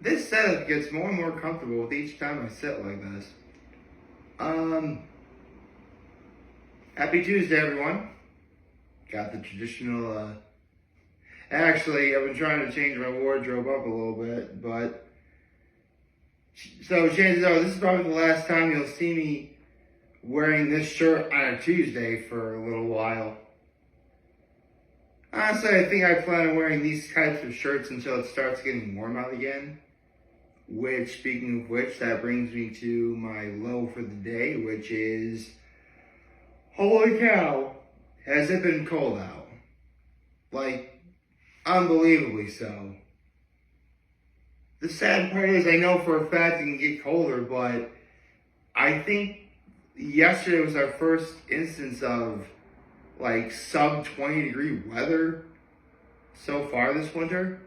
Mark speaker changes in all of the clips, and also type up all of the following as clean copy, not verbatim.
Speaker 1: This setup gets more and more comfortable with each time I sit like this. Happy Tuesday, everyone. Got the traditional, actually, I've been trying to change my wardrobe up a little bit, but, so chances are this is probably the last time you'll see me wearing this shirt on a Tuesday for a little while. Honestly, I think I plan on wearing these types of shirts until it starts getting warm out again. Which, speaking of which, that brings me to my low for the day, which is, holy cow, has it been cold out? Like, unbelievably so. The sad part is I know for a fact it can get colder, but I think yesterday was our first instance of like sub 20 degree weather so far this winter.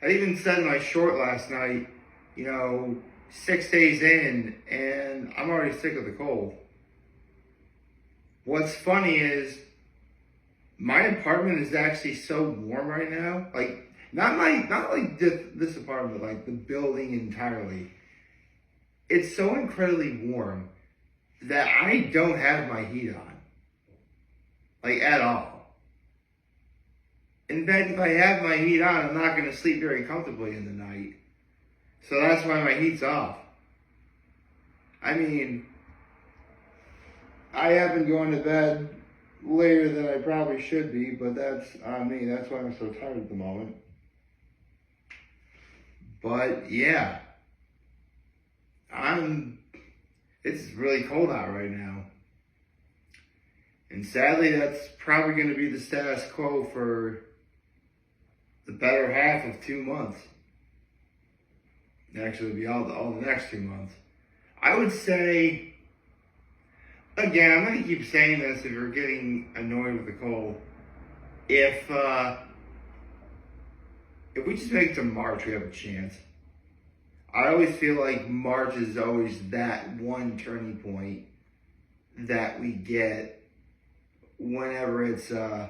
Speaker 1: I even said in my short last night, 6 days in, and I'm already sick of the cold. What's funny is my apartment is actually so warm right now. Like, not like this apartment, like the building entirely. It's so incredibly warm that I don't have my heat on. Like, at all. In fact, if I have my heat on, I'm not going to sleep very comfortably in the night. So that's why my heat's off. I mean, I have been going to bed later than I probably should be, but that's on me. That's why I'm so tired at the moment. But yeah, it's really cold out right now. And sadly, that's probably going to be the status quo for the better half of 2 months. Actually, it'll be all the next 2 months. I would say, again, I'm going to keep saying this if you're getting annoyed with the cold. If we just make it to March, we have a chance. I always feel like March is always that one turning point that we get whenever it's, in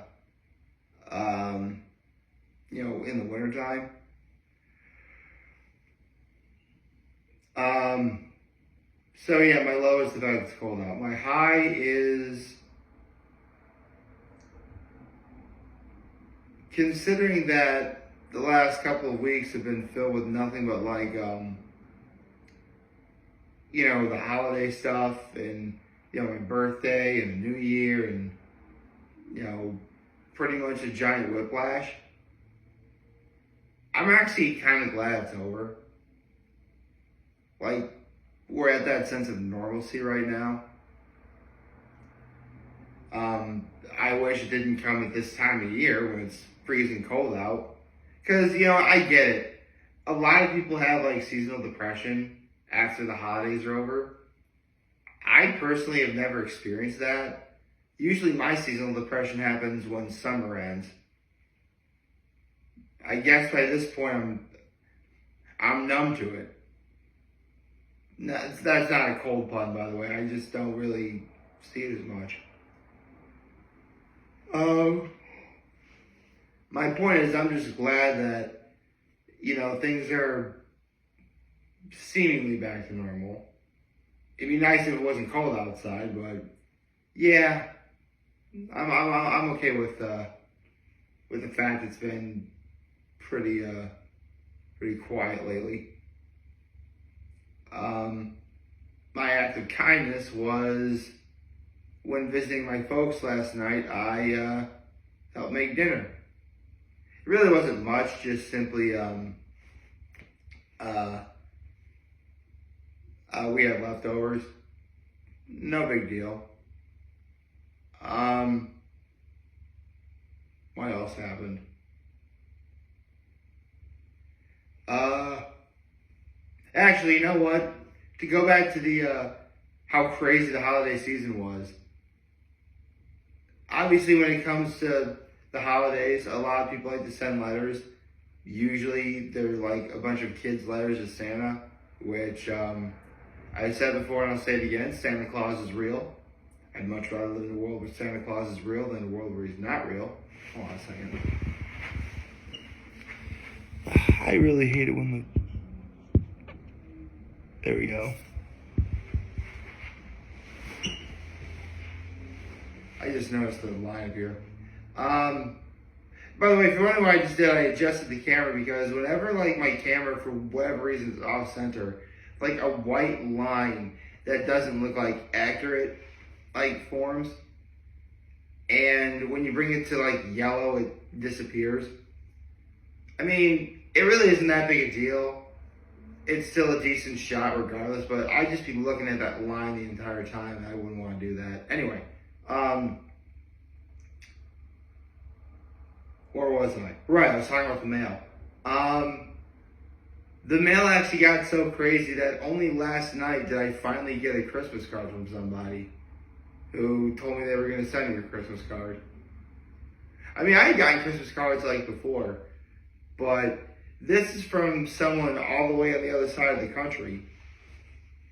Speaker 1: the wintertime. So yeah, my low is the fact it's cold out. My high is, considering that the last couple of weeks have been filled with nothing but like, the holiday stuff and, my birthday and the new year and, pretty much a giant whiplash. I'm actually kind of glad it's over. Like, we're at that sense of normalcy right now. I wish it didn't come at this time of year when it's freezing cold out. Because, I get it. A lot of people have, like, seasonal depression after the holidays are over. I personally have never experienced that. Usually my seasonal depression happens when summer ends. I guess by this point I'm numb to it. No, that's not a cold pun, by the way. I just don't really see it as much. My point is, I'm just glad that, things are seemingly back to normal. It'd be nice if it wasn't cold outside, but yeah, I'm okay with the fact it's been pretty quiet lately. My act of kindness was when visiting my folks last night, I helped make dinner. It really wasn't much, just simply we had leftovers. No big deal. What else happened? Actually, you know what? To go back to the how crazy the holiday season was. Obviously, when it comes to the holidays, a lot of people like to send letters. Usually, they're like a bunch of kids' letters to Santa, which I said before and I'll say it again, Santa Claus is real. I'd much rather live in a world where Santa Claus is real than a world where he's not real. Hold on a second. I really hate it when there we go. I just noticed the line up here. By the way, if you're wondering what I just did, I adjusted the camera because whenever like my camera, for whatever reason, is off center, like a white line that doesn't look like accurate, like forms, and when you bring it to like yellow, it disappears. I mean, it really isn't that big a deal. It's still a decent shot regardless, but I just be looking at that line the entire time, and I wouldn't want to do that. Anyway, where was I? Right, I was talking about the mail. The mail actually got so crazy that only last night did I finally get a Christmas card from somebody who told me they were going to send me a Christmas card. I mean, I had gotten Christmas cards like before, but this is from someone all the way on the other side of the country,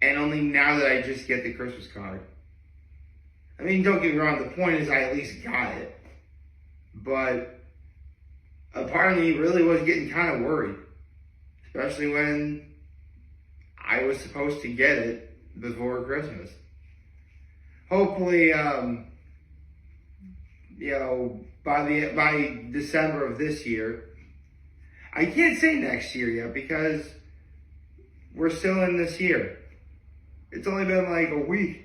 Speaker 1: and only now that I just get the Christmas card. I mean, don't get me wrong, the point is I at least got it, but a part of me really was getting kind of worried, especially when I was supposed to get it before Christmas. Hopefully, by December of this year. I can't say next year yet because we're still in this year. It's only been like a week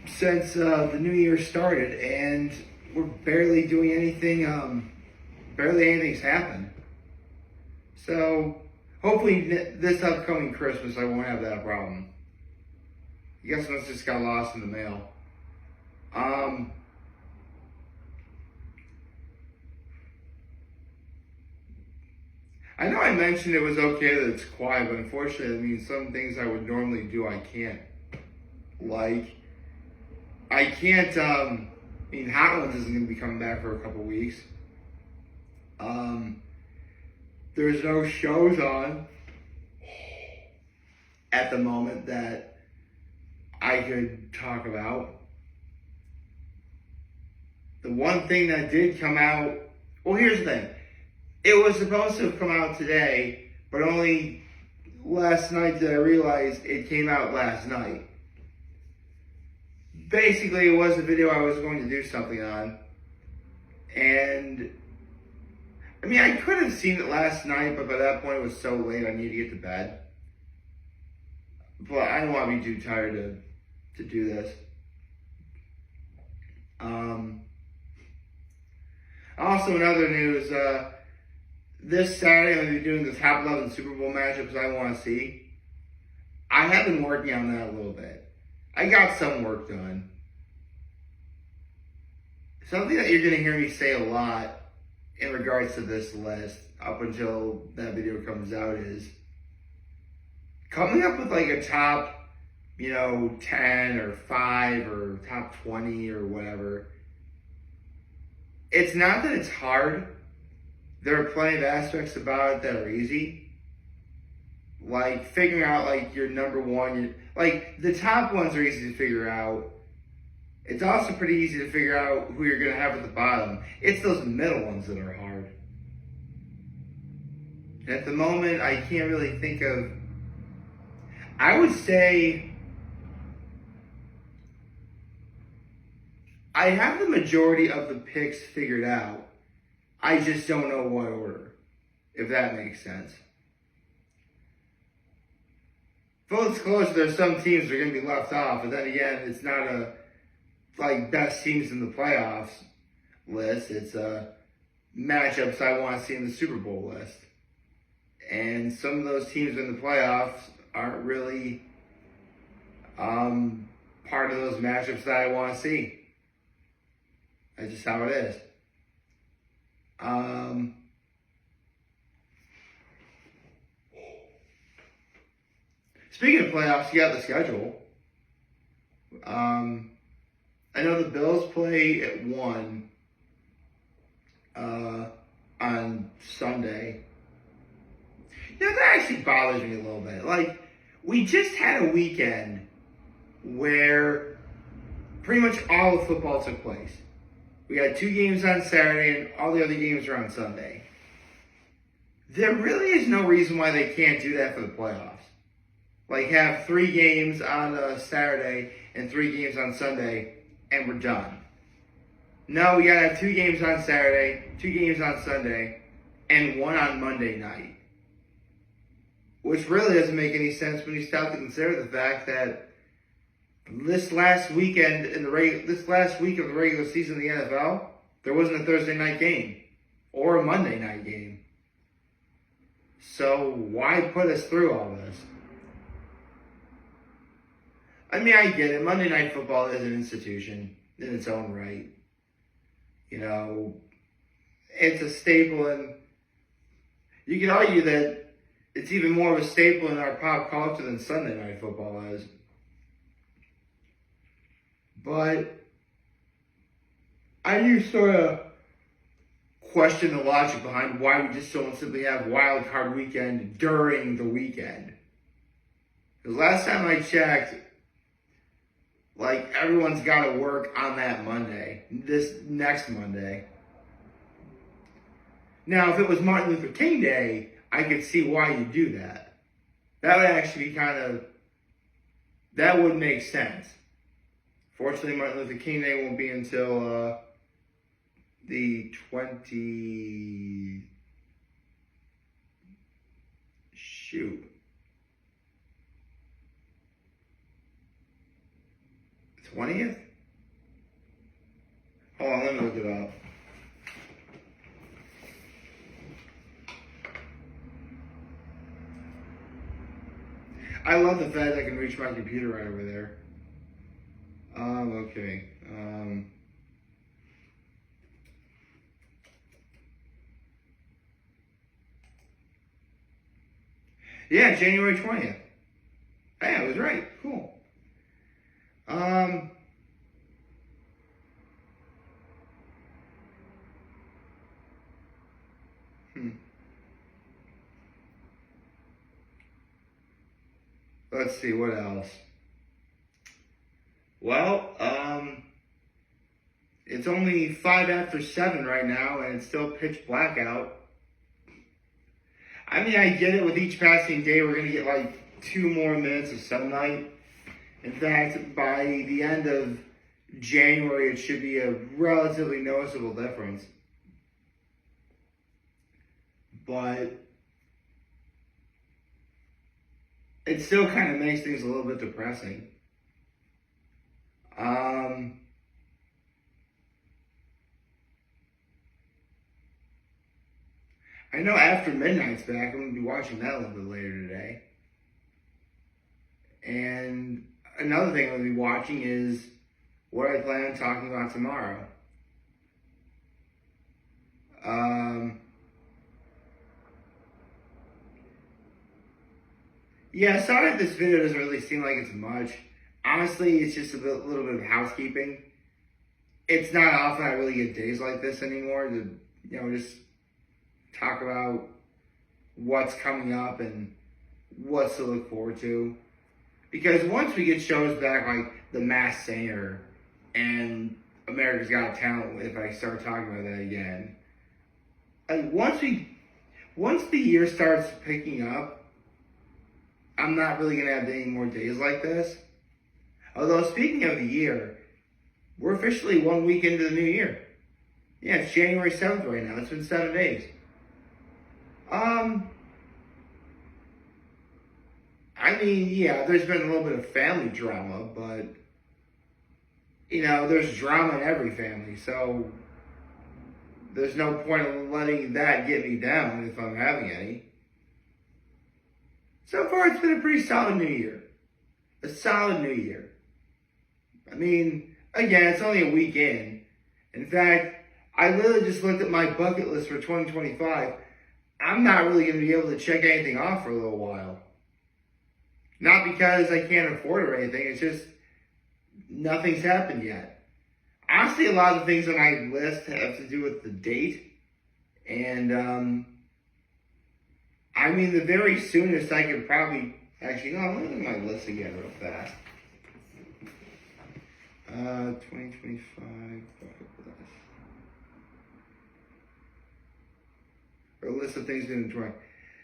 Speaker 1: since the new year started, and we're barely doing anything. Barely anything's happened. So hopefully this upcoming Christmas I won't have that problem. I guess it just got lost in the mail. I know I mentioned it was okay that it's quiet, but unfortunately, I mean, some things I would normally do, I can't. Like, I can't, Hot Ones isn't going to be coming back for a couple weeks. There's no shows on at the moment that I could talk about. The one thing that did come out, well, here's the thing. It was supposed to have come out today, but only last night did I realize it came out last night. Basically, it was a video I was going to do something on. And, I mean, I could have seen it last night, but by that point it was so late I needed to get to bed. But I don't want to be too tired to do this. Also, in other news, this Saturday I'm going to be doing the top 11 Super Bowl matchups I want to see. I have been working on that a little bit. I got some work done. Something that you're going to hear me say a lot in regards to this list up until that video comes out is coming up with like a top, 10 or 5 or top 20 or whatever. It's not that it's hard. There are plenty of aspects about it that are easy. Like figuring out like your number one, like the top ones are easy to figure out. It's also pretty easy to figure out who you're going to have at the bottom. It's those middle ones that are hard. At the moment, I can't really think of, I would say, I have the majority of the picks figured out. I just don't know what order, if that makes sense. Full disclosure, there's some teams that are going to be left off, but then again, it's not a best teams in the playoffs list. It's matchups I want to see in the Super Bowl list. And some of those teams in the playoffs aren't really part of those matchups that I want to see. That's just how it is. Speaking of playoffs, you got the schedule. I know the Bills play at 1 on Sunday. That actually bothers me a little bit. Like, we just had a weekend where pretty much all of football took place. We had 2 games on Saturday and all the other games were on Sunday. There really is no reason why they can't do that for the playoffs. Like, have 3 games on a Saturday and 3 games on Sunday, and we're done. No, we gotta have 2 games on Saturday, 2 games on Sunday, and 1 on Monday night. Which really doesn't make any sense when you stop to consider the fact that this last week of the regular season of the NFL, there wasn't a Thursday night game or a Monday night game. So why put us through all this? I mean, I get it. Monday Night Football is an institution in its own right. You know, it's a staple, and you could argue that it's even more of a staple in our pop culture than Sunday Night Football is. But I do sort of question the logic behind why we just don't simply have Wild Card Weekend during the weekend. Because last time I checked, like, everyone's got to work on that Monday, this next Monday. Now, if it was Martin Luther King Day, I could see why you do that. That would actually be that would make sense. Fortunately, Martin Luther King Day won't be until the 20th? Hold on, let me look it up. I love the fact I can reach my computer right over there. Okay. Yeah, January 20th. Hey, I was right. Cool. Let's see, what else? Well, it's only 5 after 7 right now, and it's still pitch black out. I mean, I get it. With each passing day, we're going to get like 2 more minutes of sunlight. In fact, by the end of January, it should be a relatively noticeable difference. But it still kind of makes things a little bit depressing. I know After Midnight's back. I'm going to be watching that a little bit later today. And another thing I'm going to be watching is what I plan on talking about tomorrow. Yeah, sorry if this video doesn't really seem like it's much. Honestly, it's just a little bit of housekeeping. It's not often I really get days like this anymore to, just talk about what's coming up and what's to look forward to. Because once we get shows back like The Masked Singer and America's Got Talent, if I start talking about that again, like once the year starts picking up, I'm not really going to have any more days like this. Although, speaking of the year, we're officially 1 week into the new year. Yeah, it's January 7th right now. It's been 7 days. I mean, yeah, there's been a little bit of family drama, but, there's drama in every family, so there's no point in letting that get me down if I'm having any. So far, it's been a pretty solid new year. A solid new year. I mean, again, it's only a week in. In fact, I literally just looked at my bucket list for 2025. I'm not really going to be able to check anything off for a little while. Not because I can't afford it or anything. It's just nothing's happened yet. Honestly, a lot of the things on my list have to do with the date. And, I mean, the very soonest I could probably... Actually, no, let me look at my list again real fast. 2025 bucket list. Or a list of things to do in 20.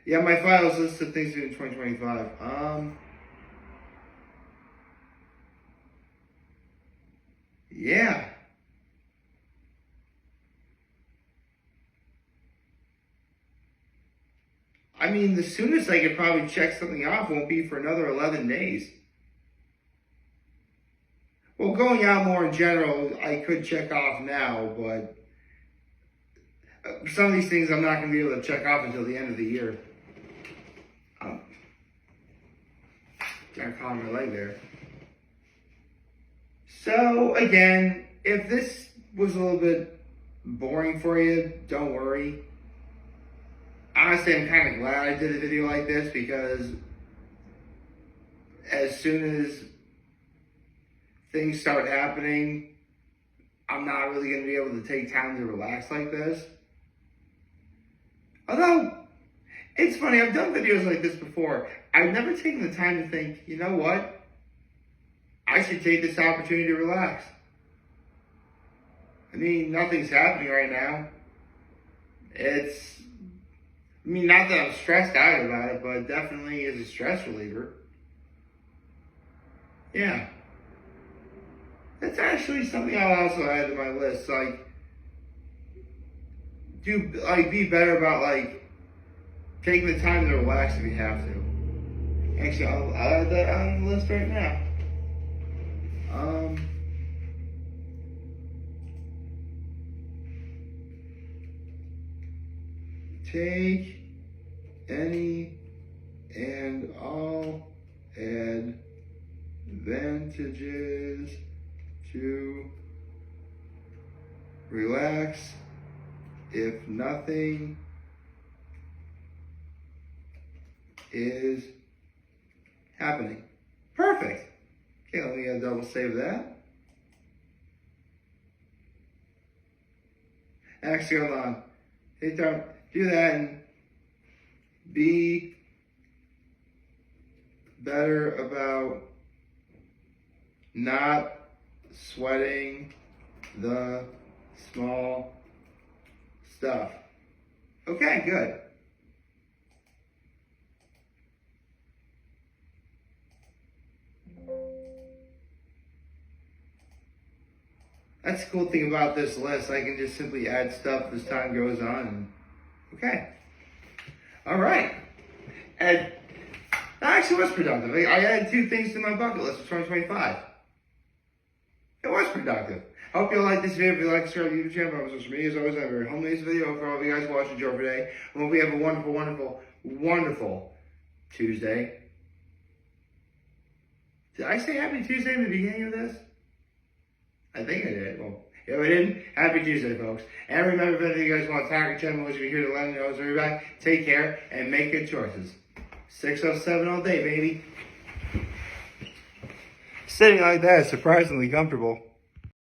Speaker 1: Yeah, my files list of things to do in 2025. Yeah. I mean, the soonest I could probably check something off won't be for another 11 days. Well, going out more in general, I could check off now, but some of these things I'm not going to be able to check off until the end of the year. Got caught on my leg there. So, again, if this was a little bit boring for you, don't worry. Honestly, I'm kind of glad I did a video like this because as soon as things start happening, I'm not really going to be able to take time to relax like this. Although, it's funny, I've done videos like this before. I've never taken the time to think, you know what? I should take this opportunity to relax. I mean, nothing's happening right now. Not that I'm stressed out about it, but it definitely is a stress reliever. Yeah. That's actually something I'll also add to my list. Be better about, taking the time to relax if you have to. Actually, I'll add that on the list right now. Take any and all advantages to relax if nothing is happening. Perfect. Okay, let me double save that. Actually, hold on. Hey, don't do that and be better about not sweating the small stuff. Okay, good. That's the cool thing about this list. I can just simply add stuff as time goes on. Okay. All right. And that actually was productive. I added 2 things to my bucket list for 2025. It was productive. I hope you like this video. If you like, subscribe to the YouTube channel, on social media. As always, I have a very homemade video for all of you guys watching the show today. I hope we have a wonderful, wonderful, wonderful Tuesday. Did I say happy Tuesday in the beginning of this? I think I did. Well, if I didn't, happy Tuesday, folks. And remember, if any of you guys want to talk or channel, you're here to let me know. So everybody, take care and make good choices. 607 all day, baby. Sitting like that is surprisingly comfortable.